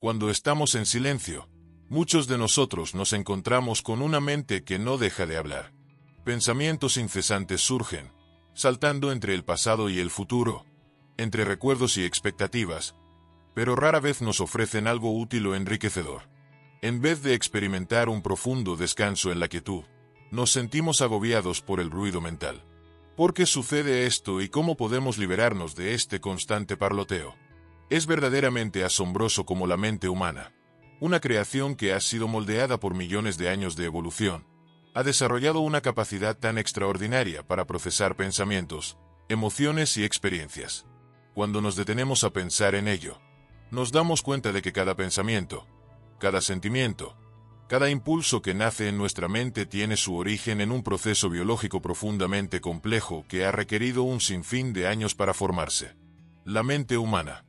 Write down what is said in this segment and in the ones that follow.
Cuando estamos en silencio, muchos de nosotros nos encontramos con una mente que no deja de hablar. Pensamientos incesantes surgen, saltando entre el pasado y el futuro, entre recuerdos y expectativas, pero rara vez nos ofrecen algo útil o enriquecedor. En vez de experimentar un profundo descanso en la quietud, nos sentimos agobiados por el ruido mental. ¿Por qué sucede esto y cómo podemos liberarnos de este constante parloteo? Es verdaderamente asombroso cómo la mente humana, una creación que ha sido moldeada por millones de años de evolución, ha desarrollado una capacidad tan extraordinaria para procesar pensamientos, emociones y experiencias. Cuando nos detenemos a pensar en ello, nos damos cuenta de que cada pensamiento, cada sentimiento, cada impulso que nace en nuestra mente tiene su origen en un proceso biológico profundamente complejo que ha requerido un sinfín de años para formarse. La mente humana,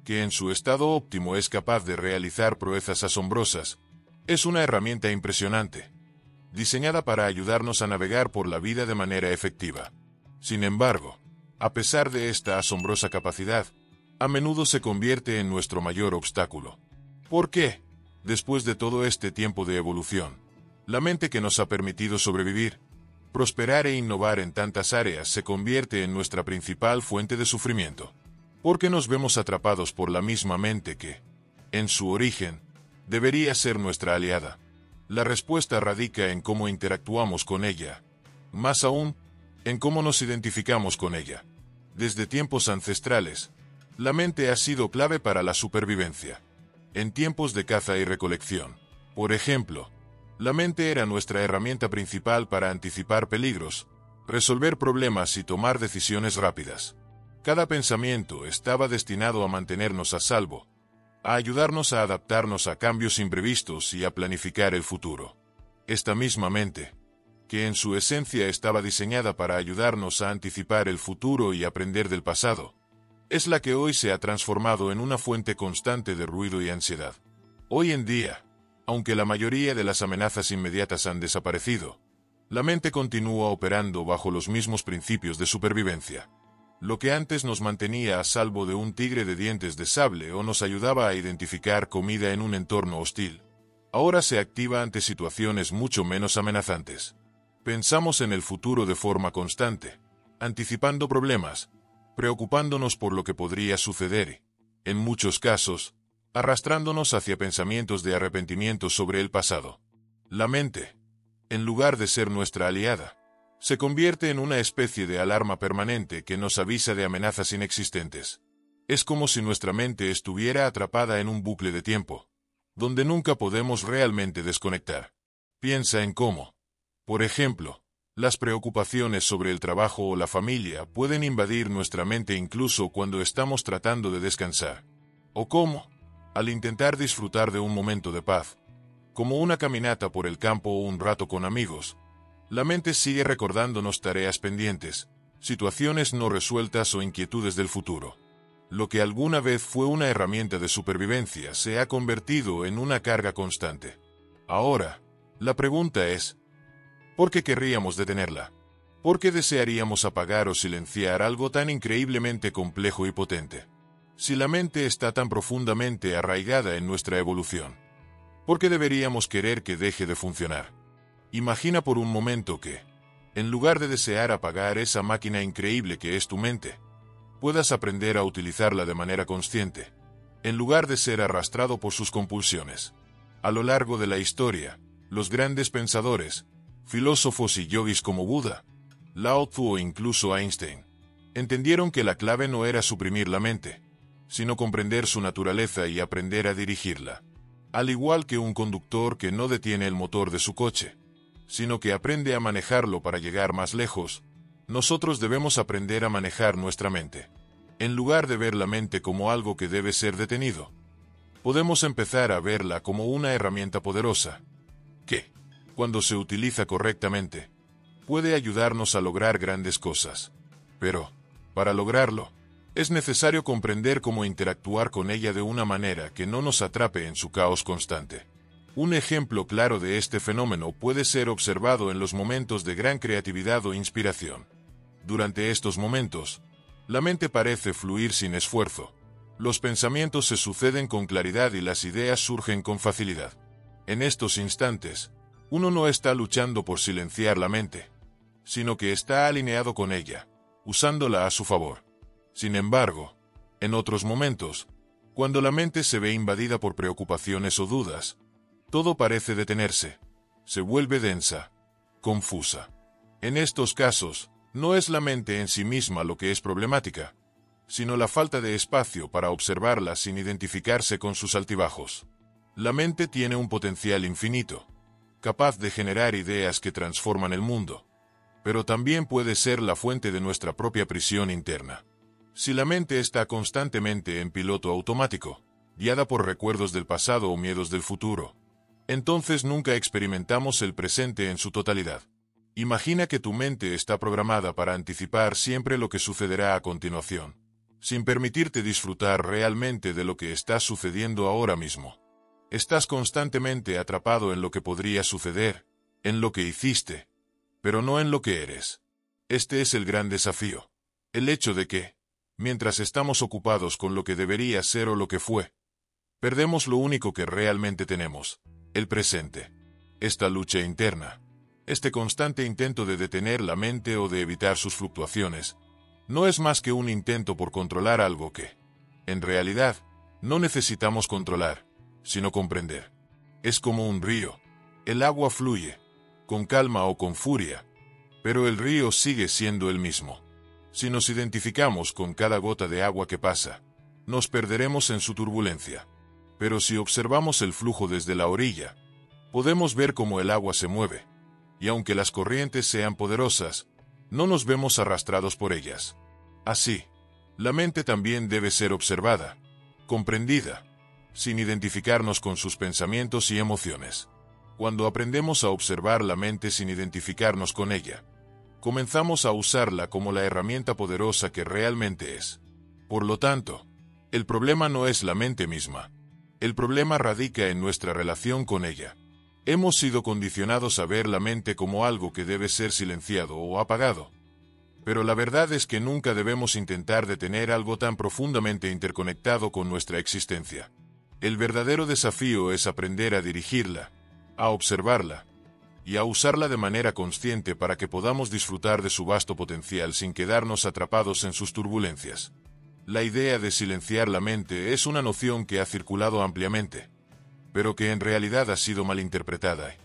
que en su estado óptimo es capaz de realizar proezas asombrosas, es una herramienta impresionante, diseñada para ayudarnos a navegar por la vida de manera efectiva. Sin embargo, a pesar de esta asombrosa capacidad, a menudo se convierte en nuestro mayor obstáculo. ¿Por qué? Después de todo este tiempo de evolución, la mente que nos ha permitido sobrevivir, prosperar e innovar en tantas áreas se convierte en nuestra principal fuente de sufrimiento. ¿Por qué nos vemos atrapados por la misma mente que, en su origen, debería ser nuestra aliada? La respuesta radica en cómo interactuamos con ella, más aún, en cómo nos identificamos con ella. Desde tiempos ancestrales, la mente ha sido clave para la supervivencia. En tiempos de caza y recolección, por ejemplo, la mente era nuestra herramienta principal para anticipar peligros, resolver problemas y tomar decisiones rápidas. Cada pensamiento estaba destinado a mantenernos a salvo, a ayudarnos a adaptarnos a cambios imprevistos y a planificar el futuro. Esta misma mente, que en su esencia estaba diseñada para ayudarnos a anticipar el futuro y aprender del pasado, es la que hoy se ha transformado en una fuente constante de ruido y ansiedad. Hoy en día, aunque la mayoría de las amenazas inmediatas han desaparecido, la mente continúa operando bajo los mismos principios de supervivencia. Lo que antes nos mantenía a salvo de un tigre de dientes de sable o nos ayudaba a identificar comida en un entorno hostil, ahora se activa ante situaciones mucho menos amenazantes. Pensamos en el futuro de forma constante, anticipando problemas, preocupándonos por lo que podría suceder y, en muchos casos, arrastrándonos hacia pensamientos de arrepentimiento sobre el pasado. La mente, en lugar de ser nuestra aliada, se convierte en una especie de alarma permanente que nos avisa de amenazas inexistentes. Es como si nuestra mente estuviera atrapada en un bucle de tiempo, donde nunca podemos realmente desconectar. Piensa en cómo, por ejemplo, las preocupaciones sobre el trabajo o la familia pueden invadir nuestra mente incluso cuando estamos tratando de descansar. O cómo, al intentar disfrutar de un momento de paz, como una caminata por el campo o un rato con amigos, la mente sigue recordándonos tareas pendientes, situaciones no resueltas o inquietudes del futuro. Lo que alguna vez fue una herramienta de supervivencia se ha convertido en una carga constante. Ahora, la pregunta es, ¿por qué querríamos detenerla? ¿Por qué desearíamos apagar o silenciar algo tan increíblemente complejo y potente? Si la mente está tan profundamente arraigada en nuestra evolución, ¿por qué deberíamos querer que deje de funcionar? Imagina por un momento que, en lugar de desear apagar esa máquina increíble que es tu mente, puedas aprender a utilizarla de manera consciente, en lugar de ser arrastrado por sus compulsiones. A lo largo de la historia, los grandes pensadores, filósofos y yogis como Buda, Lao Tzu o incluso Einstein, entendieron que la clave no era suprimir la mente, sino comprender su naturaleza y aprender a dirigirla. Al igual que un conductor que no detiene el motor de su coche, sino que aprende a manejarlo para llegar más lejos, nosotros debemos aprender a manejar nuestra mente. En lugar de ver la mente como algo que debe ser detenido, podemos empezar a verla como una herramienta poderosa, que, cuando se utiliza correctamente, puede ayudarnos a lograr grandes cosas. Pero, para lograrlo, es necesario comprender cómo interactuar con ella de una manera que no nos atrape en su caos constante. Un ejemplo claro de este fenómeno puede ser observado en los momentos de gran creatividad o inspiración. Durante estos momentos, la mente parece fluir sin esfuerzo, Los pensamientos se suceden con claridad y las ideas surgen con facilidad. En estos instantes, uno no está luchando por silenciar la mente, sino que está alineado con ella, usándola a su favor. Sin embargo, en otros momentos, cuando la mente se ve invadida por preocupaciones o dudas, todo parece detenerse, se vuelve densa, confusa. En estos casos, no es la mente en sí misma lo que es problemática, sino la falta de espacio para observarla sin identificarse con sus altibajos. La mente tiene un potencial infinito, capaz de generar ideas que transforman el mundo, pero también puede ser la fuente de nuestra propia prisión interna. Si la mente está constantemente en piloto automático, guiada por recuerdos del pasado o miedos del futuro, entonces nunca experimentamos el presente en su totalidad. Imagina que tu mente está programada para anticipar siempre lo que sucederá a continuación, sin permitirte disfrutar realmente de lo que está sucediendo ahora mismo. Estás constantemente atrapado en lo que podría suceder, en lo que hiciste, pero no en lo que eres. Este es el gran desafío. El hecho de que, mientras estamos ocupados con lo que debería ser o lo que fue, perdemos lo único que realmente tenemos, el presente. Esta lucha interna, este constante intento de detener la mente o de evitar sus fluctuaciones, no es más que un intento por controlar algo que, en realidad, no necesitamos controlar, sino comprender. Es como un río. El agua fluye, con calma o con furia, pero el río sigue siendo el mismo. Si nos identificamos con cada gota de agua que pasa, nos perderemos en su turbulencia. Pero si observamos el flujo desde la orilla, podemos ver cómo el agua se mueve, y aunque las corrientes sean poderosas, no nos vemos arrastrados por ellas. Así, la mente también debe ser observada, comprendida, sin identificarnos con sus pensamientos y emociones. Cuando aprendemos a observar la mente sin identificarnos con ella, comenzamos a usarla como la herramienta poderosa que realmente es. Por lo tanto, el problema no es la mente misma. El problema radica en nuestra relación con ella. Hemos sido condicionados a ver la mente como algo que debe ser silenciado o apagado. Pero la verdad es que nunca debemos intentar detener algo tan profundamente interconectado con nuestra existencia. El verdadero desafío es aprender a dirigirla, a observarla, y a usarla de manera consciente para que podamos disfrutar de su vasto potencial sin quedarnos atrapados en sus turbulencias. La idea de silenciar la mente es una noción que ha circulado ampliamente, pero que en realidad ha sido malinterpretada y,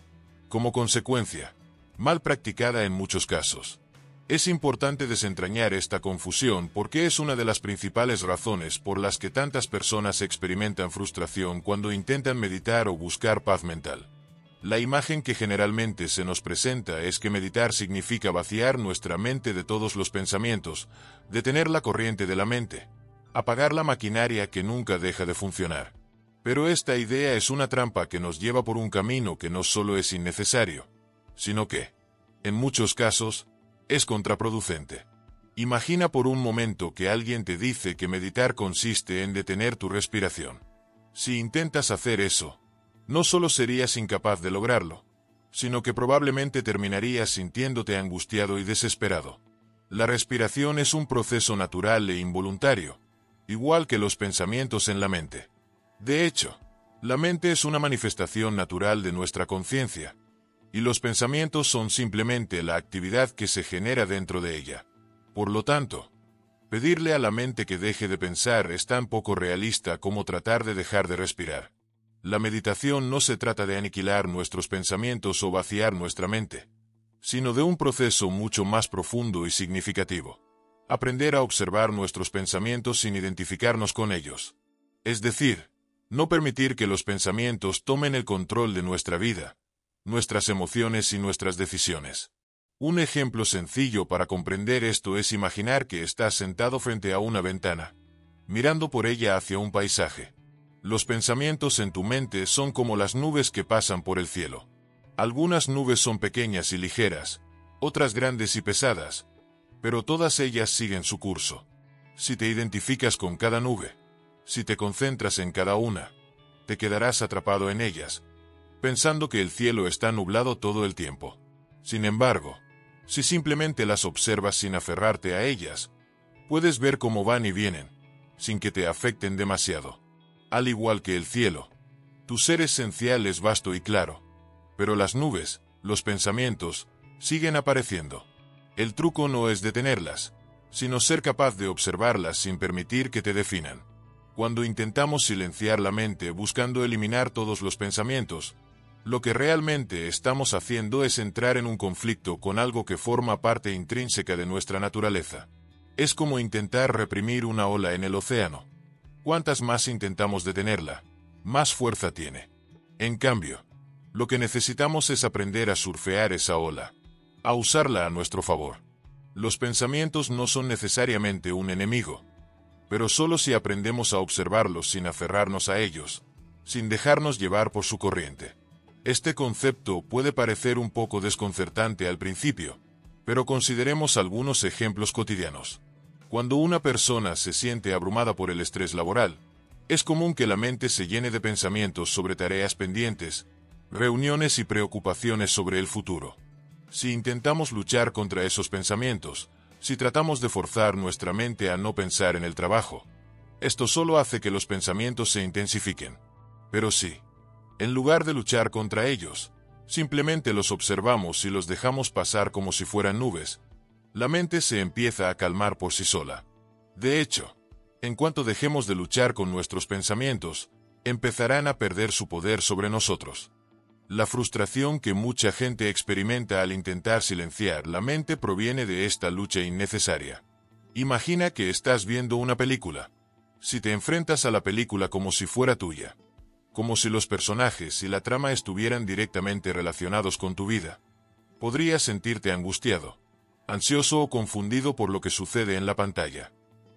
como consecuencia, mal practicada en muchos casos. Es importante desentrañar esta confusión porque es una de las principales razones por las que tantas personas experimentan frustración cuando intentan meditar o buscar paz mental. La imagen que generalmente se nos presenta es que meditar significa vaciar nuestra mente de todos los pensamientos, detener la corriente de la mente, apagar la maquinaria que nunca deja de funcionar. Pero esta idea es una trampa que nos lleva por un camino que no solo es innecesario, sino que, en muchos casos, es contraproducente. Imagina por un momento que alguien te dice que meditar consiste en detener tu respiración. Si intentas hacer eso, no solo serías incapaz de lograrlo, sino que probablemente terminarías sintiéndote angustiado y desesperado. La respiración es un proceso natural e involuntario, igual que los pensamientos en la mente. De hecho, la mente es una manifestación natural de nuestra conciencia, y los pensamientos son simplemente la actividad que se genera dentro de ella. Por lo tanto, pedirle a la mente que deje de pensar es tan poco realista como tratar de dejar de respirar. La meditación no se trata de aniquilar nuestros pensamientos o vaciar nuestra mente, sino de un proceso mucho más profundo y significativo. Aprender a observar nuestros pensamientos sin identificarnos con ellos. Es decir, no permitir que los pensamientos tomen el control de nuestra vida, nuestras emociones y nuestras decisiones. Un ejemplo sencillo para comprender esto es imaginar que estás sentado frente a una ventana, mirando por ella hacia un paisaje. Los pensamientos en tu mente son como las nubes que pasan por el cielo. Algunas nubes son pequeñas y ligeras, otras grandes y pesadas, pero todas ellas siguen su curso. Si te identificas con cada nube, si te concentras en cada una, te quedarás atrapado en ellas, pensando que el cielo está nublado todo el tiempo. Sin embargo, si simplemente las observas sin aferrarte a ellas, puedes ver cómo van y vienen, sin que te afecten demasiado. Al igual que el cielo, tu ser esencial es vasto y claro, pero las nubes, los pensamientos, siguen apareciendo. El truco no es detenerlas, sino ser capaz de observarlas sin permitir que te definan. Cuando intentamos silenciar la mente buscando eliminar todos los pensamientos, lo que realmente estamos haciendo es entrar en un conflicto con algo que forma parte intrínseca de nuestra naturaleza. Es como intentar reprimir una ola en el océano. Cuantas más intentamos detenerla, más fuerza tiene. En cambio, lo que necesitamos es aprender a surfear esa ola, a usarla a nuestro favor. Los pensamientos no son necesariamente un enemigo, pero solo si aprendemos a observarlos sin aferrarnos a ellos, sin dejarnos llevar por su corriente. Este concepto puede parecer un poco desconcertante al principio, pero consideremos algunos ejemplos cotidianos. Cuando una persona se siente abrumada por el estrés laboral, es común que la mente se llene de pensamientos sobre tareas pendientes, reuniones y preocupaciones sobre el futuro. Si intentamos luchar contra esos pensamientos, si tratamos de forzar nuestra mente a no pensar en el trabajo, esto solo hace que los pensamientos se intensifiquen. Pero sí, en lugar de luchar contra ellos, simplemente los observamos y los dejamos pasar como si fueran nubes, la mente se empieza a calmar por sí sola. De hecho, en cuanto dejemos de luchar con nuestros pensamientos, empezarán a perder su poder sobre nosotros. La frustración que mucha gente experimenta al intentar silenciar la mente proviene de esta lucha innecesaria. Imagina que estás viendo una película. Si te enfrentas a la película como si fuera tuya, como si los personajes y la trama estuvieran directamente relacionados con tu vida, podrías sentirte angustiado, ansioso o confundido por lo que sucede en la pantalla.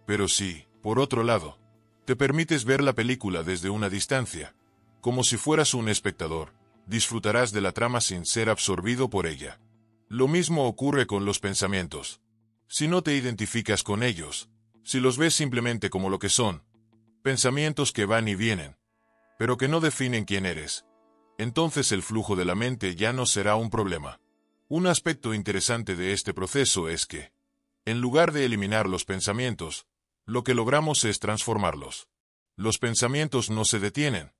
Pero si, por otro lado, te permites ver la película desde una distancia, como si fueras un espectador, disfrutarás de la trama sin ser absorbido por ella. Lo mismo ocurre con los pensamientos. Si no te identificas con ellos, si los ves simplemente como lo que son, pensamientos que van y vienen, pero que no definen quién eres, entonces el flujo de la mente ya no será un problema. Un aspecto interesante de este proceso es que, en lugar de eliminar los pensamientos, lo que logramos es transformarlos. Los pensamientos no se detienen,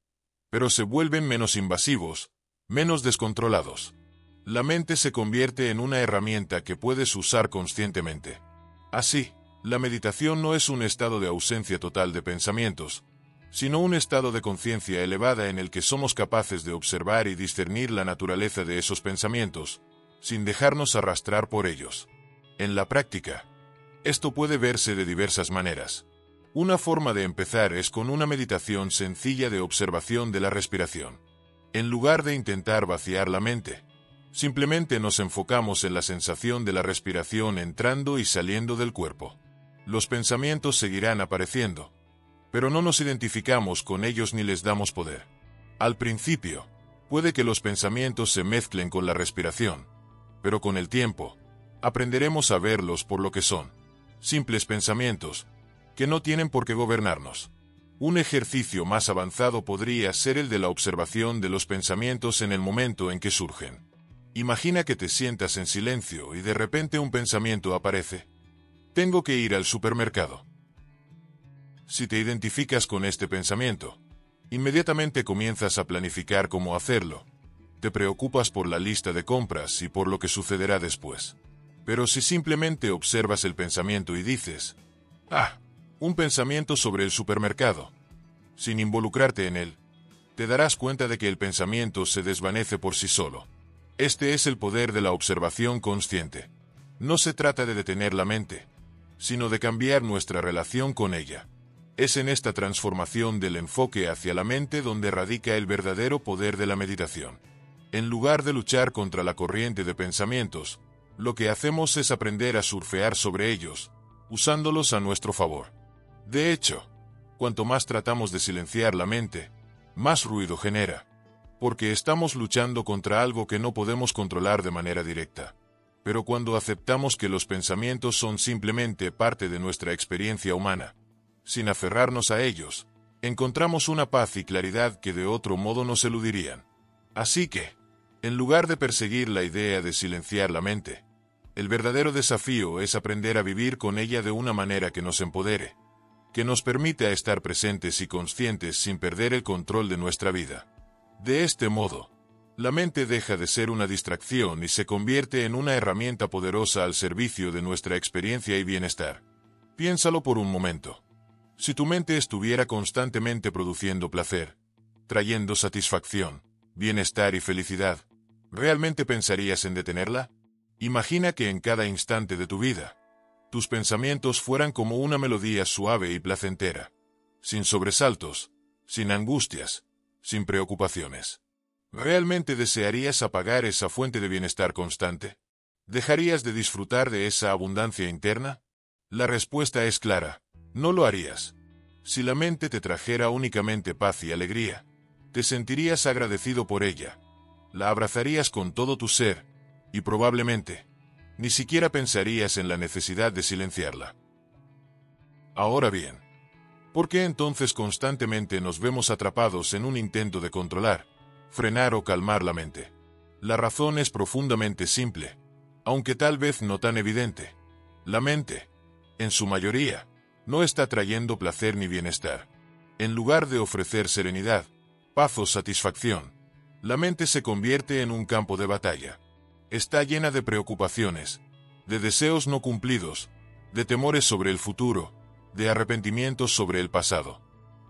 pero se vuelven menos invasivos, menos descontrolados. La mente se convierte en una herramienta que puedes usar conscientemente. Así, la meditación no es un estado de ausencia total de pensamientos, sino un estado de conciencia elevada en el que somos capaces de observar y discernir la naturaleza de esos pensamientos, sin dejarnos arrastrar por ellos. En la práctica, esto puede verse de diversas maneras. Una forma de empezar es con una meditación sencilla de observación de la respiración. En lugar de intentar vaciar la mente, simplemente nos enfocamos en la sensación de la respiración entrando y saliendo del cuerpo. Los pensamientos seguirán apareciendo, pero no nos identificamos con ellos ni les damos poder. Al principio, puede que los pensamientos se mezclen con la respiración, pero con el tiempo, aprenderemos a verlos por lo que son, simples pensamientos, que no tienen por qué gobernarnos. Un ejercicio más avanzado podría ser el de la observación de los pensamientos en el momento en que surgen. Imagina que te sientas en silencio y de repente un pensamiento aparece. Tengo que ir al supermercado. Si te identificas con este pensamiento, inmediatamente comienzas a planificar cómo hacerlo. Te preocupas por la lista de compras y por lo que sucederá después. Pero si simplemente observas el pensamiento y dices, un pensamiento sobre el supermercado, sin involucrarte en él, te darás cuenta de que el pensamiento se desvanece por sí solo. Este es el poder de la observación consciente. No se trata de detener la mente, sino de cambiar nuestra relación con ella. Es en esta transformación del enfoque hacia la mente donde radica el verdadero poder de la meditación. En lugar de luchar contra la corriente de pensamientos, lo que hacemos es aprender a surfear sobre ellos, usándolos a nuestro favor. De hecho, cuanto más tratamos de silenciar la mente, más ruido genera, porque estamos luchando contra algo que no podemos controlar de manera directa. Pero cuando aceptamos que los pensamientos son simplemente parte de nuestra experiencia humana, sin aferrarnos a ellos, encontramos una paz y claridad que de otro modo nos eludirían. Así que, en lugar de perseguir la idea de silenciar la mente, el verdadero desafío es aprender a vivir con ella de una manera que nos empodere, que nos permita estar presentes y conscientes sin perder el control de nuestra vida. De este modo, la mente deja de ser una distracción y se convierte en una herramienta poderosa al servicio de nuestra experiencia y bienestar. Piénsalo por un momento. Si tu mente estuviera constantemente produciendo placer, trayendo satisfacción, bienestar y felicidad, ¿realmente pensarías en detenerla? Imagina que en cada instante de tu vida, tus pensamientos fueran como una melodía suave y placentera, sin sobresaltos, sin angustias, sin preocupaciones. ¿Realmente desearías apagar esa fuente de bienestar constante? ¿Dejarías de disfrutar de esa abundancia interna? La respuesta es clara, no lo harías. Si la mente te trajera únicamente paz y alegría, te sentirías agradecido por ella, la abrazarías con todo tu ser, y probablemente, ni siquiera pensarías en la necesidad de silenciarla. Ahora bien, ¿por qué entonces constantemente nos vemos atrapados en un intento de controlar, frenar o calmar la mente? La razón es profundamente simple, aunque tal vez no tan evidente. La mente, en su mayoría, no está trayendo placer ni bienestar. En lugar de ofrecer serenidad, paz o satisfacción, la mente se convierte en un campo de batalla. Está llena de preocupaciones, de deseos no cumplidos, de temores sobre el futuro, de arrepentimientos sobre el pasado.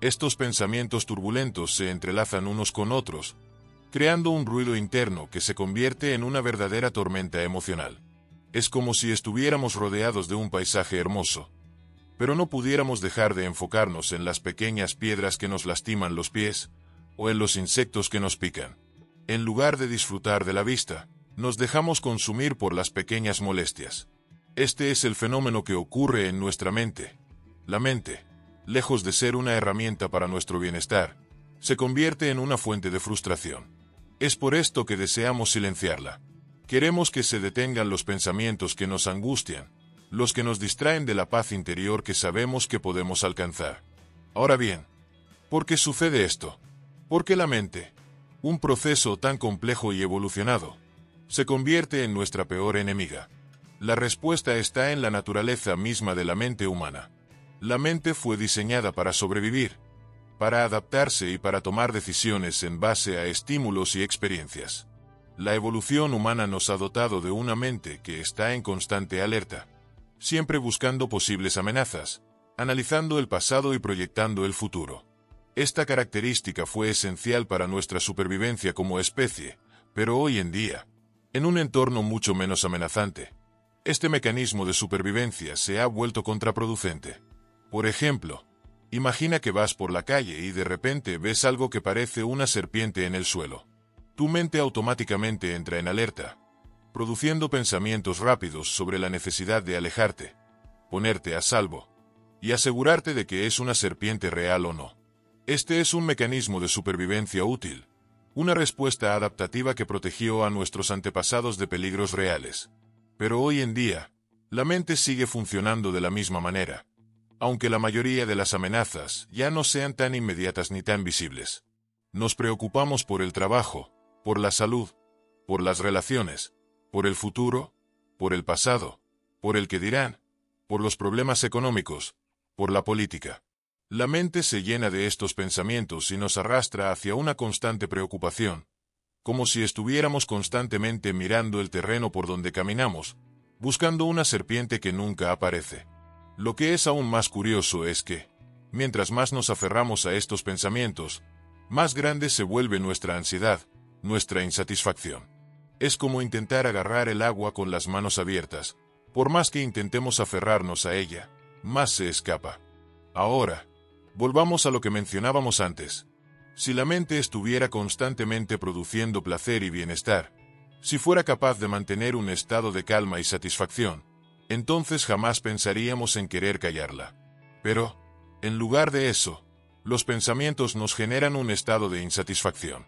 Estos pensamientos turbulentos se entrelazan unos con otros, creando un ruido interno que se convierte en una verdadera tormenta emocional. Es como si estuviéramos rodeados de un paisaje hermoso, pero no pudiéramos dejar de enfocarnos en las pequeñas piedras que nos lastiman los pies, o en los insectos que nos pican. En lugar de disfrutar de la vista, nos dejamos consumir por las pequeñas molestias. Este es el fenómeno que ocurre en nuestra mente. La mente, lejos de ser una herramienta para nuestro bienestar, se convierte en una fuente de frustración. Es por esto que deseamos silenciarla. Queremos que se detengan los pensamientos que nos angustian, los que nos distraen de la paz interior que sabemos que podemos alcanzar. Ahora bien, ¿por qué sucede esto? Porque la mente, un proceso tan complejo y evolucionado, se convierte en nuestra peor enemiga. La respuesta está en la naturaleza misma de la mente humana. La mente fue diseñada para sobrevivir, para adaptarse y para tomar decisiones en base a estímulos y experiencias. La evolución humana nos ha dotado de una mente que está en constante alerta, siempre buscando posibles amenazas, analizando el pasado y proyectando el futuro. Esta característica fue esencial para nuestra supervivencia como especie, pero hoy en día, en un entorno mucho menos amenazante, este mecanismo de supervivencia se ha vuelto contraproducente. Por ejemplo, imagina que vas por la calle y de repente ves algo que parece una serpiente en el suelo. Tu mente automáticamente entra en alerta, produciendo pensamientos rápidos sobre la necesidad de alejarte, ponerte a salvo, y asegurarte de que es una serpiente real o no. Este es un mecanismo de supervivencia útil, una respuesta adaptativa que protegió a nuestros antepasados de peligros reales. Pero hoy en día, la mente sigue funcionando de la misma manera, aunque la mayoría de las amenazas ya no sean tan inmediatas ni tan visibles. Nos preocupamos por el trabajo, por la salud, por las relaciones, por el futuro, por el pasado, por el que dirán, por los problemas económicos, por la política. La mente se llena de estos pensamientos y nos arrastra hacia una constante preocupación, como si estuviéramos constantemente mirando el terreno por donde caminamos, buscando una serpiente que nunca aparece. Lo que es aún más curioso es que, mientras más nos aferramos a estos pensamientos, más grande se vuelve nuestra ansiedad, nuestra insatisfacción. Es como intentar agarrar el agua con las manos abiertas. Por más que intentemos aferrarnos a ella, más se escapa. Ahora, volvamos a lo que mencionábamos antes. Si la mente estuviera constantemente produciendo placer y bienestar, si fuera capaz de mantener un estado de calma y satisfacción, entonces jamás pensaríamos en querer callarla. Pero, en lugar de eso, los pensamientos nos generan un estado de insatisfacción.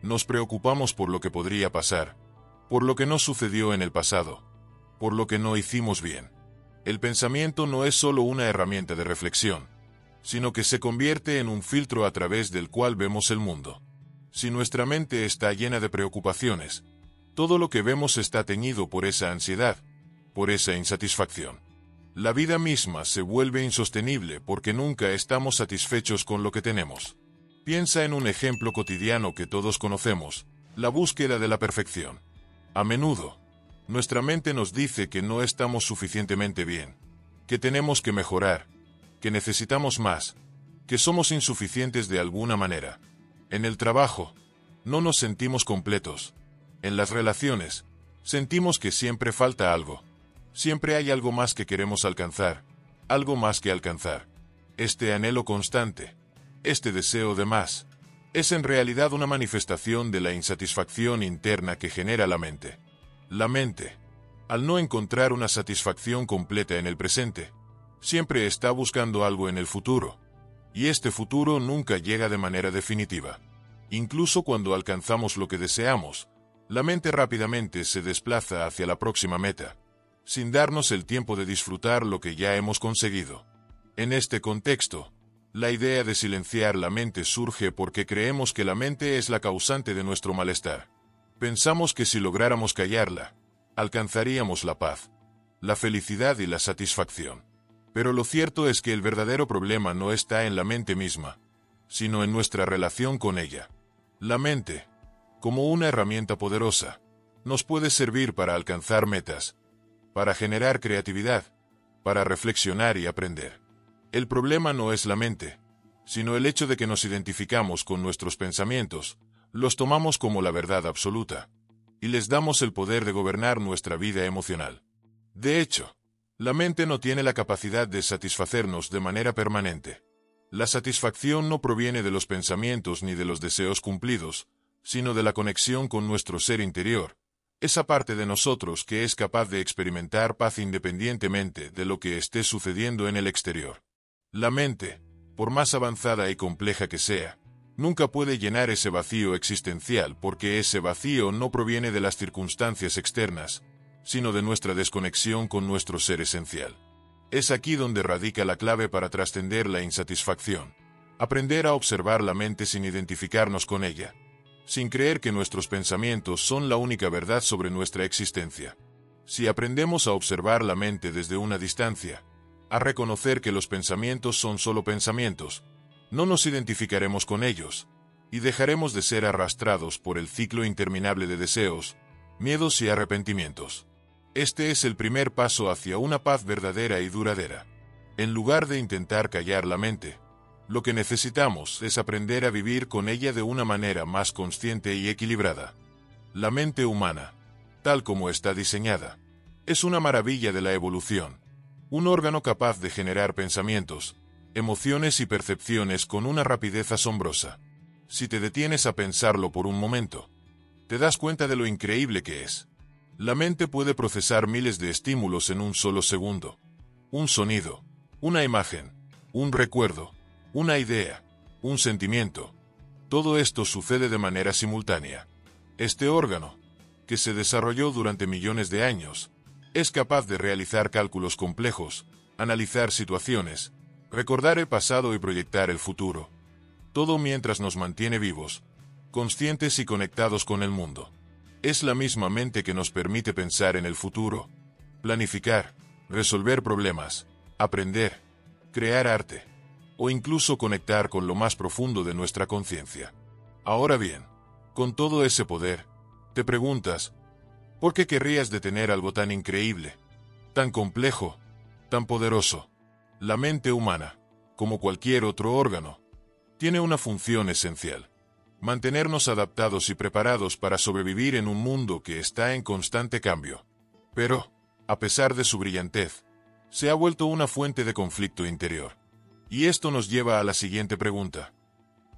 Nos preocupamos por lo que podría pasar, por lo que no sucedió en el pasado, por lo que no hicimos bien. El pensamiento no es solo una herramienta de reflexión, sino que se convierte en un filtro a través del cual vemos el mundo. Si nuestra mente está llena de preocupaciones, todo lo que vemos está teñido por esa ansiedad, por esa insatisfacción. La vida misma se vuelve insostenible porque nunca estamos satisfechos con lo que tenemos. Piensa en un ejemplo cotidiano que todos conocemos, la búsqueda de la perfección. A menudo, nuestra mente nos dice que no estamos suficientemente bien, que tenemos que mejorar, que necesitamos más, que somos insuficientes de alguna manera. En el trabajo, no nos sentimos completos. En las relaciones, sentimos que siempre falta algo. Siempre hay algo más que queremos alcanzar, algo más que alcanzar. Este anhelo constante, este deseo de más, es en realidad una manifestación de la insatisfacción interna que genera la mente. La mente, al no encontrar una satisfacción completa en el presente, siempre está buscando algo en el futuro, y este futuro nunca llega de manera definitiva. Incluso cuando alcanzamos lo que deseamos, la mente rápidamente se desplaza hacia la próxima meta, sin darnos el tiempo de disfrutar lo que ya hemos conseguido. En este contexto, la idea de silenciar la mente surge porque creemos que la mente es la causante de nuestro malestar. Pensamos que si lográramos callarla, alcanzaríamos la paz, la felicidad y la satisfacción. Pero lo cierto es que el verdadero problema no está en la mente misma, sino en nuestra relación con ella. La mente, como una herramienta poderosa, nos puede servir para alcanzar metas, para generar creatividad, para reflexionar y aprender. El problema no es la mente, sino el hecho de que nos identificamos con nuestros pensamientos, los tomamos como la verdad absoluta, y les damos el poder de gobernar nuestra vida emocional. De hecho, la mente no tiene la capacidad de satisfacernos de manera permanente. La satisfacción no proviene de los pensamientos ni de los deseos cumplidos, sino de la conexión con nuestro ser interior, esa parte de nosotros que es capaz de experimentar paz independientemente de lo que esté sucediendo en el exterior. La mente, por más avanzada y compleja que sea, nunca puede llenar ese vacío existencial porque ese vacío no proviene de las circunstancias externas, sino de nuestra desconexión con nuestro ser esencial. Es aquí donde radica la clave para trascender la insatisfacción. Aprender a observar la mente sin identificarnos con ella, sin creer que nuestros pensamientos son la única verdad sobre nuestra existencia. Si aprendemos a observar la mente desde una distancia, a reconocer que los pensamientos son solo pensamientos, no nos identificaremos con ellos, y dejaremos de ser arrastrados por el ciclo interminable de deseos, miedos y arrepentimientos. Este es el primer paso hacia una paz verdadera y duradera. En lugar de intentar callar la mente, lo que necesitamos es aprender a vivir con ella de una manera más consciente y equilibrada. La mente humana, tal como está diseñada, es una maravilla de la evolución, un órgano capaz de generar pensamientos, emociones y percepciones con una rapidez asombrosa. Si te detienes a pensarlo por un momento, te das cuenta de lo increíble que es. La mente puede procesar miles de estímulos en un solo segundo. Un sonido, una imagen, un recuerdo, una idea, un sentimiento. Todo esto sucede de manera simultánea. Este órgano, que se desarrolló durante millones de años, es capaz de realizar cálculos complejos, analizar situaciones, recordar el pasado y proyectar el futuro. Todo mientras nos mantiene vivos, conscientes y conectados con el mundo. Es la misma mente que nos permite pensar en el futuro, planificar, resolver problemas, aprender, crear arte, o incluso conectar con lo más profundo de nuestra conciencia. Ahora bien, con todo ese poder, te preguntas, ¿por qué querrías detener algo tan increíble, tan complejo, tan poderoso? La mente humana, como cualquier otro órgano, tiene una función esencial: mantenernos adaptados y preparados para sobrevivir en un mundo que está en constante cambio. Pero, a pesar de su brillantez, se ha vuelto una fuente de conflicto interior. Y esto nos lleva a la siguiente pregunta: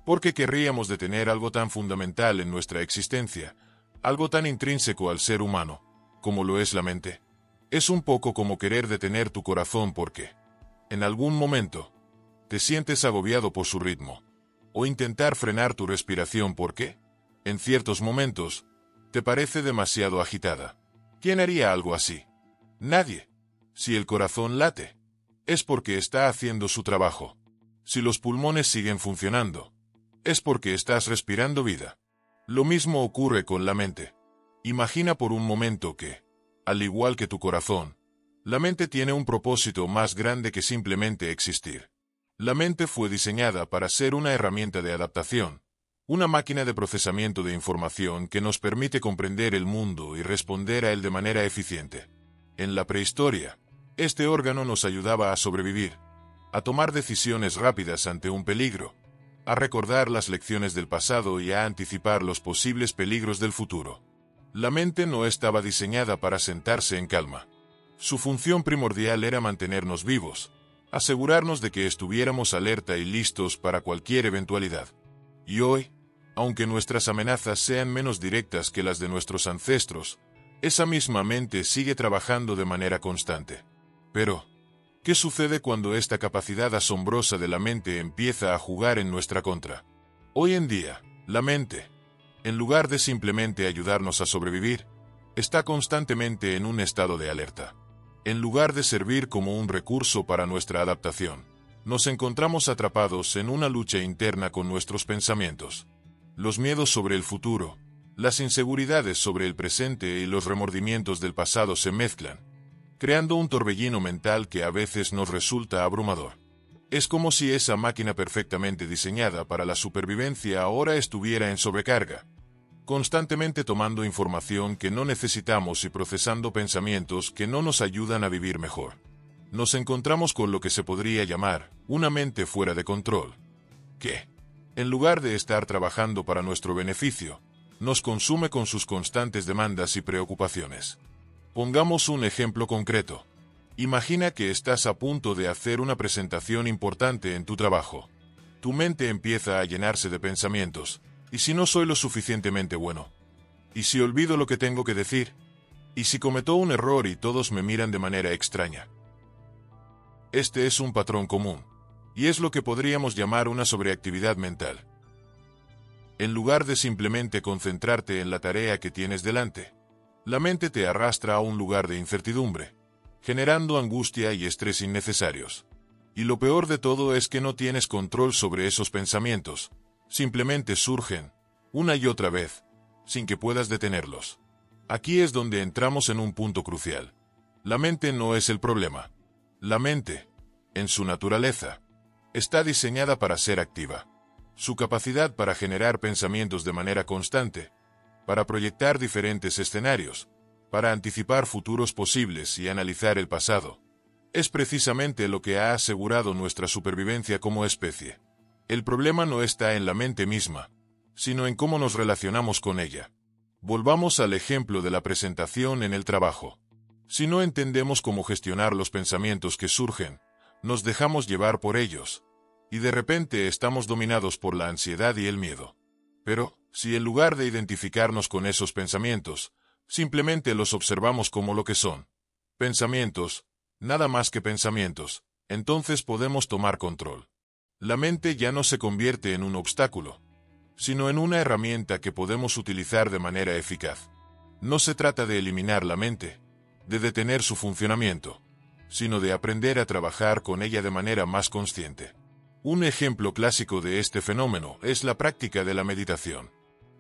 ¿por qué querríamos detener algo tan fundamental en nuestra existencia, algo tan intrínseco al ser humano, como lo es la mente? Es un poco como querer detener tu corazón porque, en algún momento, te sientes agobiado por su ritmo, o intentar frenar tu respiración porque, en ciertos momentos, te parece demasiado agitada. ¿Quién haría algo así? Nadie. Si el corazón late, es porque está haciendo su trabajo. Si los pulmones siguen funcionando, es porque estás respirando vida. Lo mismo ocurre con la mente. Imagina por un momento que, al igual que tu corazón, La mente tiene un propósito más grande que simplemente existir. La mente fue diseñada para ser una herramienta de adaptación, una máquina de procesamiento de información que nos permite comprender el mundo y responder a él de manera eficiente. En la prehistoria, este órgano nos ayudaba a sobrevivir, a tomar decisiones rápidas ante un peligro, a recordar las lecciones del pasado y a anticipar los posibles peligros del futuro. La mente no estaba diseñada para sentarse en calma. Su función primordial era mantenernos vivos, asegurarnos de que estuviéramos alerta y listos para cualquier eventualidad. Y hoy, aunque nuestras amenazas sean menos directas que las de nuestros ancestros, esa misma mente sigue trabajando de manera constante. Pero, ¿qué sucede cuando esta capacidad asombrosa de la mente empieza a jugar en nuestra contra? Hoy en día, la mente, en lugar de simplemente ayudarnos a sobrevivir, está constantemente en un estado de alerta. En lugar de servir como un recurso para nuestra adaptación, nos encontramos atrapados en una lucha interna con nuestros pensamientos. Los miedos sobre el futuro, las inseguridades sobre el presente y los remordimientos del pasado se mezclan, creando un torbellino mental que a veces nos resulta abrumador. Es como si esa máquina perfectamente diseñada para la supervivencia ahora estuviera en sobrecarga, constantemente tomando información que no necesitamos y procesando pensamientos que no nos ayudan a vivir mejor. Nos encontramos con lo que se podría llamar una mente fuera de control, que, en lugar de estar trabajando para nuestro beneficio, nos consume con sus constantes demandas y preocupaciones. Pongamos un ejemplo concreto. Imagina que estás a punto de hacer una presentación importante en tu trabajo. Tu mente empieza a llenarse de pensamientos. ¿Y si no soy lo suficientemente bueno? ¿Y si olvido lo que tengo que decir? ¿Y si cometo un error y todos me miran de manera extraña? Este es un patrón común, y es lo que podríamos llamar una sobreactividad mental. En lugar de simplemente concentrarte en la tarea que tienes delante, la mente te arrastra a un lugar de incertidumbre, generando angustia y estrés innecesarios. Y lo peor de todo es que no tienes control sobre esos pensamientos. Simplemente surgen, una y otra vez, sin que puedas detenerlos. Aquí es donde entramos en un punto crucial. La mente no es el problema. La mente, en su naturaleza, está diseñada para ser activa. Su capacidad para generar pensamientos de manera constante, para proyectar diferentes escenarios, para anticipar futuros posibles y analizar el pasado, es precisamente lo que ha asegurado nuestra supervivencia como especie. El problema no está en la mente misma, sino en cómo nos relacionamos con ella. Volvamos al ejemplo de la presentación en el trabajo. Si no entendemos cómo gestionar los pensamientos que surgen, nos dejamos llevar por ellos, y de repente estamos dominados por la ansiedad y el miedo. Pero, si en lugar de identificarnos con esos pensamientos, simplemente los observamos como lo que son, pensamientos, nada más que pensamientos, entonces podemos tomar control. La mente ya no se convierte en un obstáculo, sino en una herramienta que podemos utilizar de manera eficaz. No se trata de eliminar la mente, de detener su funcionamiento, sino de aprender a trabajar con ella de manera más consciente. Un ejemplo clásico de este fenómeno es la práctica de la meditación.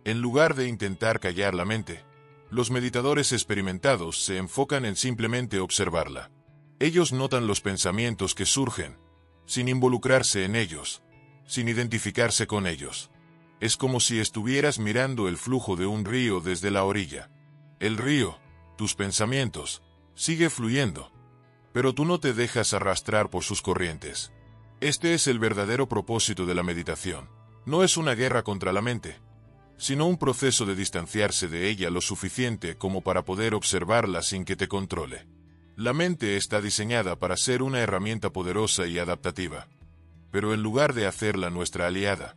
En lugar de intentar callar la mente, los meditadores experimentados se enfocan en simplemente observarla. Ellos notan los pensamientos que surgen, sin involucrarse en ellos, sin identificarse con ellos. Es como si estuvieras mirando el flujo de un río desde la orilla. El río, tus pensamientos, sigue fluyendo, pero tú no te dejas arrastrar por sus corrientes. Este es el verdadero propósito de la meditación. No es una guerra contra la mente, sino un proceso de distanciarse de ella lo suficiente como para poder observarla sin que te controle. La mente está diseñada para ser una herramienta poderosa y adaptativa, pero en lugar de hacerla nuestra aliada,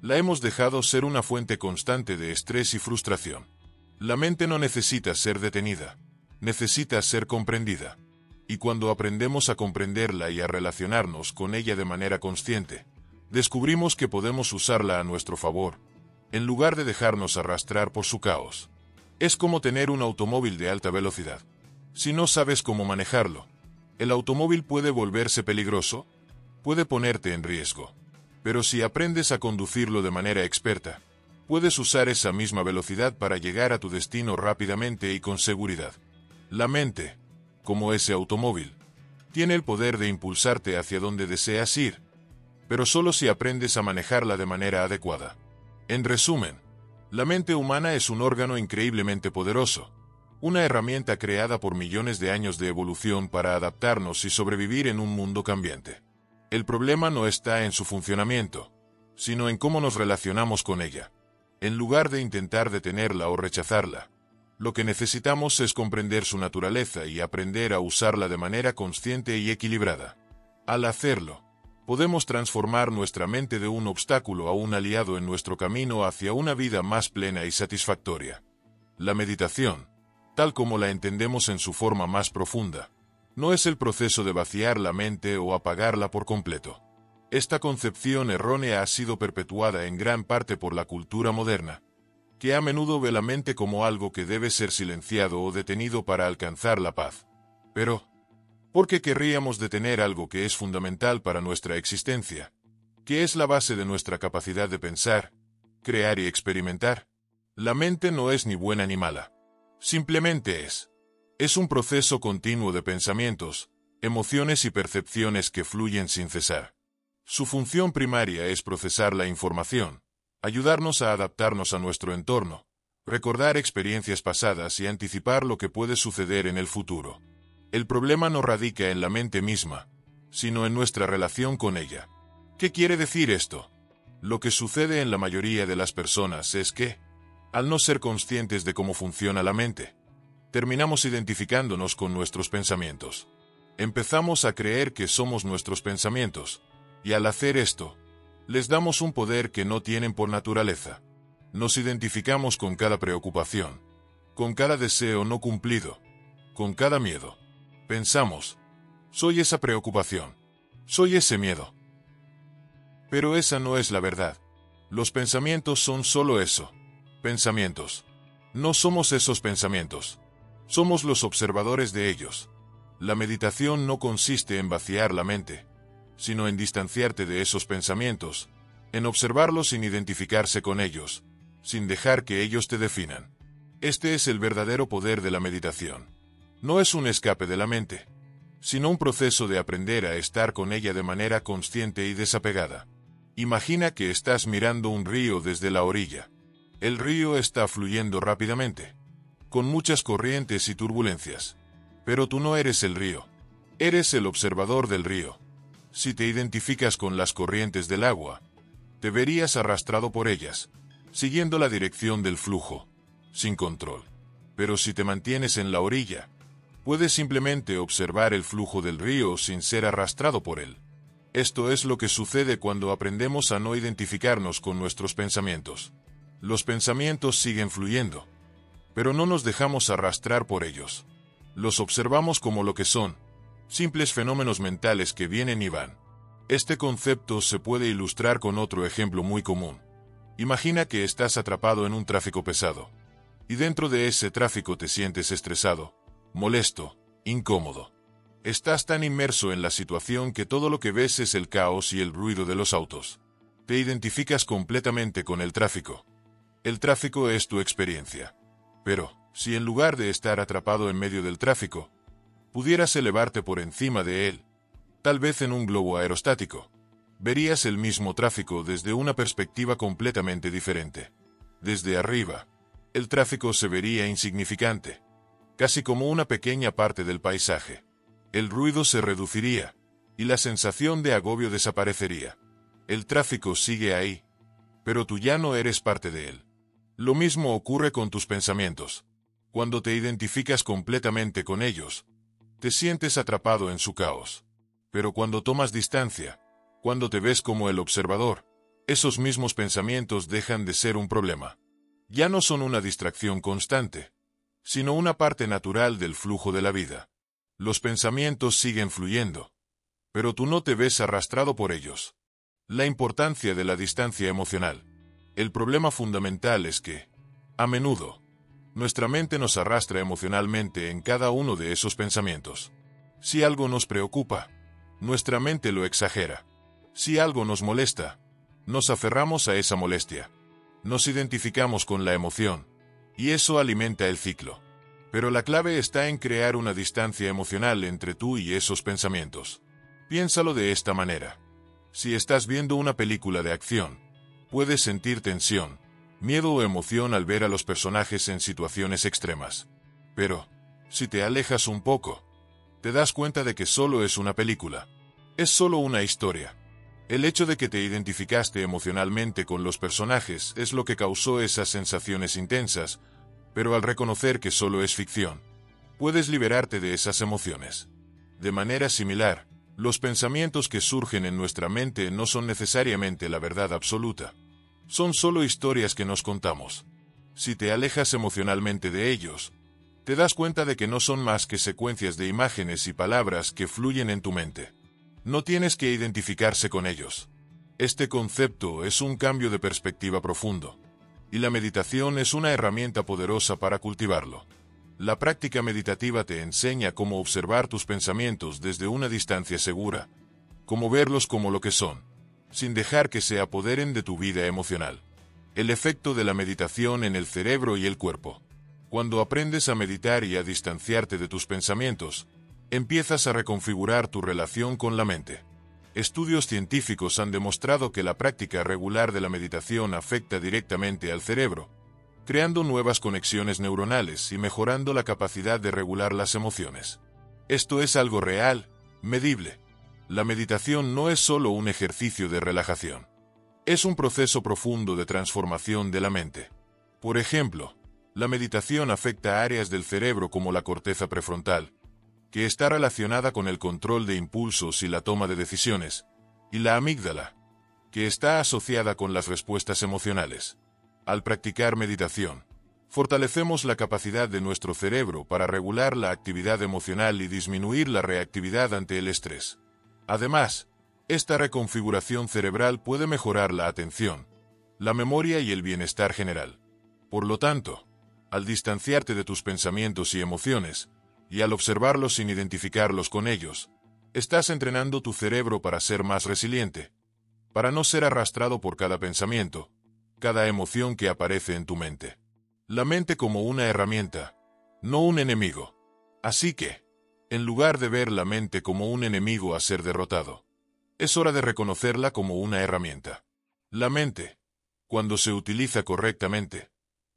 la hemos dejado ser una fuente constante de estrés y frustración. La mente no necesita ser detenida, necesita ser comprendida. Y cuando aprendemos a comprenderla y a relacionarnos con ella de manera consciente, descubrimos que podemos usarla a nuestro favor, en lugar de dejarnos arrastrar por su caos. Es como tener un automóvil de alta velocidad. Si no sabes cómo manejarlo, el automóvil puede volverse peligroso, puede ponerte en riesgo. Pero si aprendes a conducirlo de manera experta, puedes usar esa misma velocidad para llegar a tu destino rápidamente y con seguridad. La mente, como ese automóvil. Tiene el poder de impulsarte hacia donde deseas ir, pero solo si aprendes a manejarla de manera adecuada. En resumen, la mente humana es un órgano increíblemente poderoso, una herramienta creada por millones de años de evolución para adaptarnos y sobrevivir en un mundo cambiante. El problema no está en su funcionamiento, sino en cómo nos relacionamos con ella. En lugar de intentar detenerla o rechazarla, lo que necesitamos es comprender su naturaleza y aprender a usarla de manera consciente y equilibrada. Al hacerlo, podemos transformar nuestra mente de un obstáculo a un aliado en nuestro camino hacia una vida más plena y satisfactoria. La meditación, tal como la entendemos en su forma más profunda, no es el proceso de vaciar la mente o apagarla por completo. Esta concepción errónea ha sido perpetuada en gran parte por la cultura moderna, que a menudo ve la mente como algo que debe ser silenciado o detenido para alcanzar la paz. Pero, ¿por qué querríamos detener algo que es fundamental para nuestra existencia, que es la base de nuestra capacidad de pensar, crear y experimentar? La mente no es ni buena ni mala. Simplemente es. Es un proceso continuo de pensamientos, emociones y percepciones que fluyen sin cesar. Su función primaria es procesar la información, ayudarnos a adaptarnos a nuestro entorno, recordar experiencias pasadas y anticipar lo que puede suceder en el futuro. El problema no radica en la mente misma, sino en nuestra relación con ella. ¿Qué quiere decir esto? Lo que sucede en la mayoría de las personas es que, al no ser conscientes de cómo funciona la mente, terminamos identificándonos con nuestros pensamientos. Empezamos a creer que somos nuestros pensamientos, y al hacer esto, les damos un poder que no tienen por naturaleza. Nos identificamos con cada preocupación, con cada deseo no cumplido, con cada miedo. Pensamos, soy esa preocupación, soy ese miedo. Pero esa no es la verdad. Los pensamientos son solo eso, pensamientos. No somos esos pensamientos. Somos los observadores de ellos. La meditación no consiste en vaciar la mente, sino en distanciarte de esos pensamientos, en observarlos sin identificarse con ellos, sin dejar que ellos te definan. Este es el verdadero poder de la meditación. No es un escape de la mente, sino un proceso de aprender a estar con ella de manera consciente y desapegada. Imagina que estás mirando un río desde la orilla. El río está fluyendo rápidamente, con muchas corrientes y turbulencias. Pero tú no eres el río. Eres el observador del río. Si te identificas con las corrientes del agua, te verías arrastrado por ellas, siguiendo la dirección del flujo, sin control. Pero si te mantienes en la orilla, puedes simplemente observar el flujo del río sin ser arrastrado por él. Esto es lo que sucede cuando aprendemos a no identificarnos con nuestros pensamientos. Los pensamientos siguen fluyendo, pero no nos dejamos arrastrar por ellos. Los observamos como lo que son, simples fenómenos mentales que vienen y van. Este concepto se puede ilustrar con otro ejemplo muy común. Imagina que estás atrapado en un tráfico pesado, y dentro de ese tráfico te sientes estresado, molesto, incómodo. Estás tan inmerso en la situación que todo lo que ves es el caos y el ruido de los autos. Te identificas completamente con el tráfico. El tráfico es tu experiencia. Pero, si en lugar de estar atrapado en medio del tráfico, pudieras elevarte por encima de él, tal vez en un globo aerostático, verías el mismo tráfico desde una perspectiva completamente diferente. Desde arriba, el tráfico se vería insignificante, casi como una pequeña parte del paisaje. El ruido se reduciría, y la sensación de agobio desaparecería. El tráfico sigue ahí, pero tú ya no eres parte de él. Lo mismo ocurre con tus pensamientos. Cuando te identificas completamente con ellos, te sientes atrapado en su caos. Pero cuando tomas distancia, cuando te ves como el observador, esos mismos pensamientos dejan de ser un problema. Ya no son una distracción constante, sino una parte natural del flujo de la vida. Los pensamientos siguen fluyendo, pero tú no te ves arrastrado por ellos. La importancia de la distancia emocional. El problema fundamental es que, a menudo, nuestra mente nos arrastra emocionalmente en cada uno de esos pensamientos. Si algo nos preocupa, nuestra mente lo exagera. Si algo nos molesta, nos aferramos a esa molestia. Nos identificamos con la emoción, y eso alimenta el ciclo. Pero la clave está en crear una distancia emocional entre tú y esos pensamientos. Piénsalo de esta manera. Si estás viendo una película de acción, puedes sentir tensión, miedo o emoción al ver a los personajes en situaciones extremas. Pero, si te alejas un poco, te das cuenta de que solo es una película. Es solo una historia. El hecho de que te identificaste emocionalmente con los personajes es lo que causó esas sensaciones intensas, pero al reconocer que solo es ficción, puedes liberarte de esas emociones. De manera similar, los pensamientos que surgen en nuestra mente no son necesariamente la verdad absoluta. Son solo historias que nos contamos. Si te alejas emocionalmente de ellos, te das cuenta de que no son más que secuencias de imágenes y palabras que fluyen en tu mente. No tienes que identificarse con ellos. Este concepto es un cambio de perspectiva profundo, y la meditación es una herramienta poderosa para cultivarlo. La práctica meditativa te enseña cómo observar tus pensamientos desde una distancia segura, cómo verlos como lo que son, sin dejar que se apoderen de tu vida emocional. El efecto de la meditación en el cerebro y el cuerpo. Cuando aprendes a meditar y a distanciarte de tus pensamientos, empiezas a reconfigurar tu relación con la mente. Estudios científicos han demostrado que la práctica regular de la meditación afecta directamente al cerebro, creando nuevas conexiones neuronales y mejorando la capacidad de regular las emociones. Esto es algo real, medible. La meditación no es solo un ejercicio de relajación. Es un proceso profundo de transformación de la mente. Por ejemplo, la meditación afecta a áreas del cerebro como la corteza prefrontal, que está relacionada con el control de impulsos y la toma de decisiones, y la amígdala, que está asociada con las respuestas emocionales. Al practicar meditación, fortalecemos la capacidad de nuestro cerebro para regular la actividad emocional y disminuir la reactividad ante el estrés. Además, esta reconfiguración cerebral puede mejorar la atención, la memoria y el bienestar general. Por lo tanto, al distanciarte de tus pensamientos y emociones, y al observarlos sin identificarlos con ellos, estás entrenando tu cerebro para ser más resiliente, para no ser arrastrado por cada pensamiento, cada emoción que aparece en tu mente. La mente como una herramienta, no un enemigo. Así que, en lugar de ver la mente como un enemigo a ser derrotado, es hora de reconocerla como una herramienta. La mente, cuando se utiliza correctamente,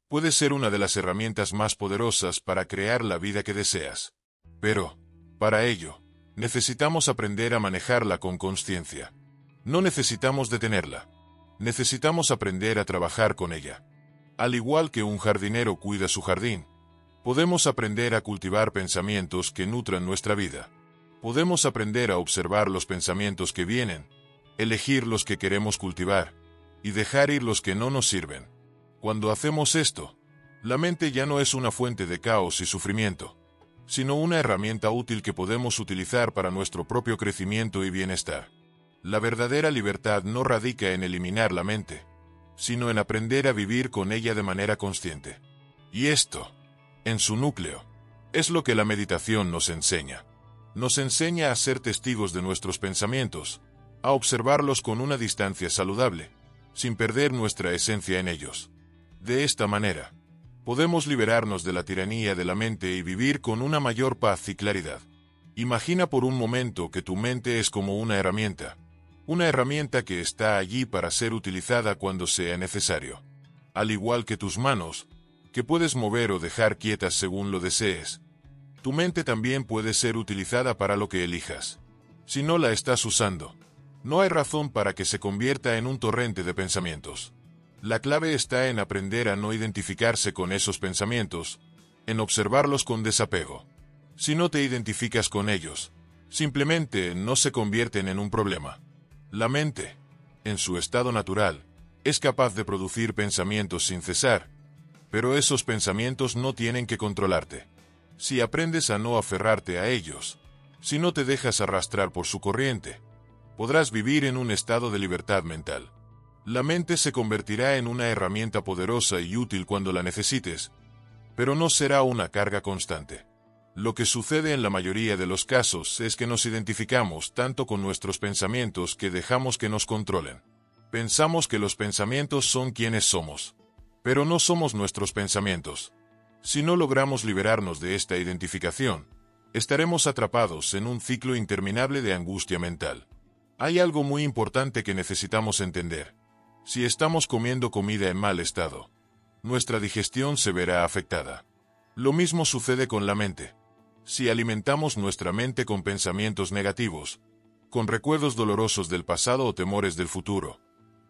puede ser una de las herramientas más poderosas para crear la vida que deseas. Pero, para ello, necesitamos aprender a manejarla con consciencia. No necesitamos detenerla. Necesitamos aprender a trabajar con ella. Al igual que un jardinero cuida su jardín, podemos aprender a cultivar pensamientos que nutran nuestra vida. Podemos aprender a observar los pensamientos que vienen, elegir los que queremos cultivar, y dejar ir los que no nos sirven. Cuando hacemos esto, la mente ya no es una fuente de caos y sufrimiento, sino una herramienta útil que podemos utilizar para nuestro propio crecimiento y bienestar. La verdadera libertad no radica en eliminar la mente, sino en aprender a vivir con ella de manera consciente. Y esto, en su núcleo, es lo que la meditación nos enseña. Nos enseña a ser testigos de nuestros pensamientos, a observarlos con una distancia saludable, sin perder nuestra esencia en ellos. De esta manera, podemos liberarnos de la tiranía de la mente y vivir con una mayor paz y claridad. Imagina por un momento que tu mente es como una herramienta que está allí para ser utilizada cuando sea necesario. Al igual que tus manos, que puedes mover o dejar quietas según lo desees, tu mente también puede ser utilizada para lo que elijas. Si no la estás usando, no hay razón para que se convierta en un torrente de pensamientos. La clave está en aprender a no identificarse con esos pensamientos, en observarlos con desapego. Si no te identificas con ellos, simplemente no se convierten en un problema. La mente, en su estado natural, es capaz de producir pensamientos sin cesar, pero esos pensamientos no tienen que controlarte. Si aprendes a no aferrarte a ellos, si no te dejas arrastrar por su corriente, podrás vivir en un estado de libertad mental. La mente se convertirá en una herramienta poderosa y útil cuando la necesites, pero no será una carga constante. Lo que sucede en la mayoría de los casos es que nos identificamos tanto con nuestros pensamientos que dejamos que nos controlen. Pensamos que los pensamientos son quienes somos, pero no somos nuestros pensamientos. Si no logramos liberarnos de esta identificación, estaremos atrapados en un ciclo interminable de angustia mental. Hay algo muy importante que necesitamos entender. Si estamos comiendo comida en mal estado, nuestra digestión se verá afectada. Lo mismo sucede con la mente. Si alimentamos nuestra mente con pensamientos negativos, con recuerdos dolorosos del pasado o temores del futuro,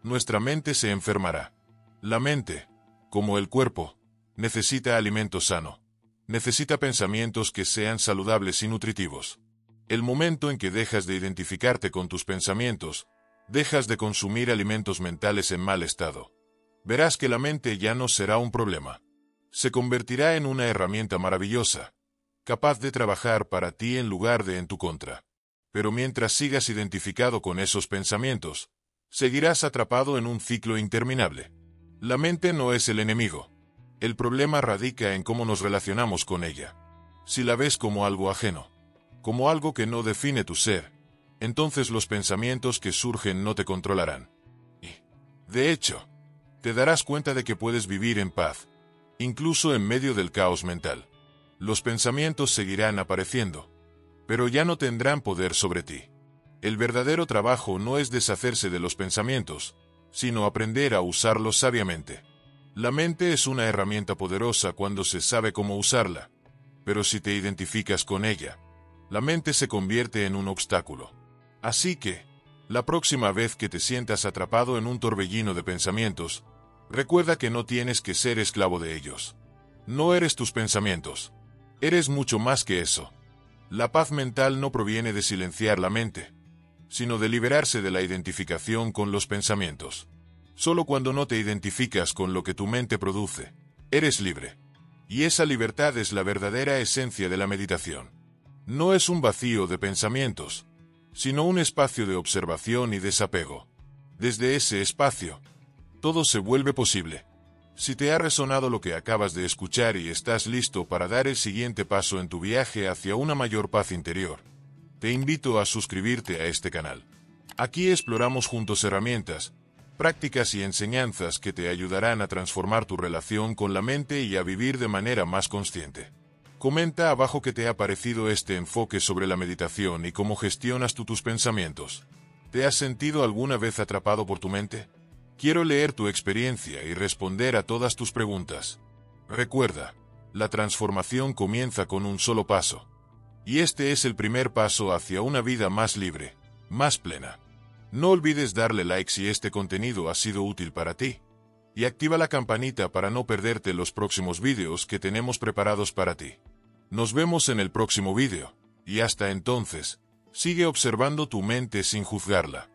nuestra mente se enfermará. La mente, como el cuerpo, necesita alimento sano. Necesita pensamientos que sean saludables y nutritivos. El momento en que dejas de identificarte con tus pensamientos, dejas de consumir alimentos mentales en mal estado, verás que la mente ya no será un problema. Se convertirá en una herramienta maravillosa, capaz de trabajar para ti en lugar de en tu contra. Pero mientras sigas identificado con esos pensamientos, seguirás atrapado en un ciclo interminable. La mente no es el enemigo. El problema radica en cómo nos relacionamos con ella. Si la ves como algo ajeno, como algo que no define tu ser, entonces los pensamientos que surgen no te controlarán. Y, de hecho, te darás cuenta de que puedes vivir en paz, incluso en medio del caos mental. Los pensamientos seguirán apareciendo, pero ya no tendrán poder sobre ti. El verdadero trabajo no es deshacerse de los pensamientos, sino aprender a usarlos sabiamente. La mente es una herramienta poderosa cuando se sabe cómo usarla, pero si te identificas con ella, la mente se convierte en un obstáculo. Así que, la próxima vez que te sientas atrapado en un torbellino de pensamientos, recuerda que no tienes que ser esclavo de ellos. No eres tus pensamientos. Eres mucho más que eso. La paz mental no proviene de silenciar la mente, sino de liberarse de la identificación con los pensamientos. Solo cuando no te identificas con lo que tu mente produce, eres libre. Y esa libertad es la verdadera esencia de la meditación. No es un vacío de pensamientos, sino un espacio de observación y desapego. Desde ese espacio, todo se vuelve posible. Si te ha resonado lo que acabas de escuchar y estás listo para dar el siguiente paso en tu viaje hacia una mayor paz interior, te invito a suscribirte a este canal. Aquí exploramos juntos herramientas, prácticas y enseñanzas que te ayudarán a transformar tu relación con la mente y a vivir de manera más consciente. Comenta abajo qué te ha parecido este enfoque sobre la meditación y cómo gestionas tú tus pensamientos. ¿Te has sentido alguna vez atrapado por tu mente? Quiero leer tu experiencia y responder a todas tus preguntas. Recuerda, la transformación comienza con un solo paso. Y este es el primer paso hacia una vida más libre, más plena. No olvides darle like si este contenido ha sido útil para ti. Y activa la campanita para no perderte los próximos vídeos que tenemos preparados para ti. Nos vemos en el próximo vídeo, y hasta entonces, sigue observando tu mente sin juzgarla.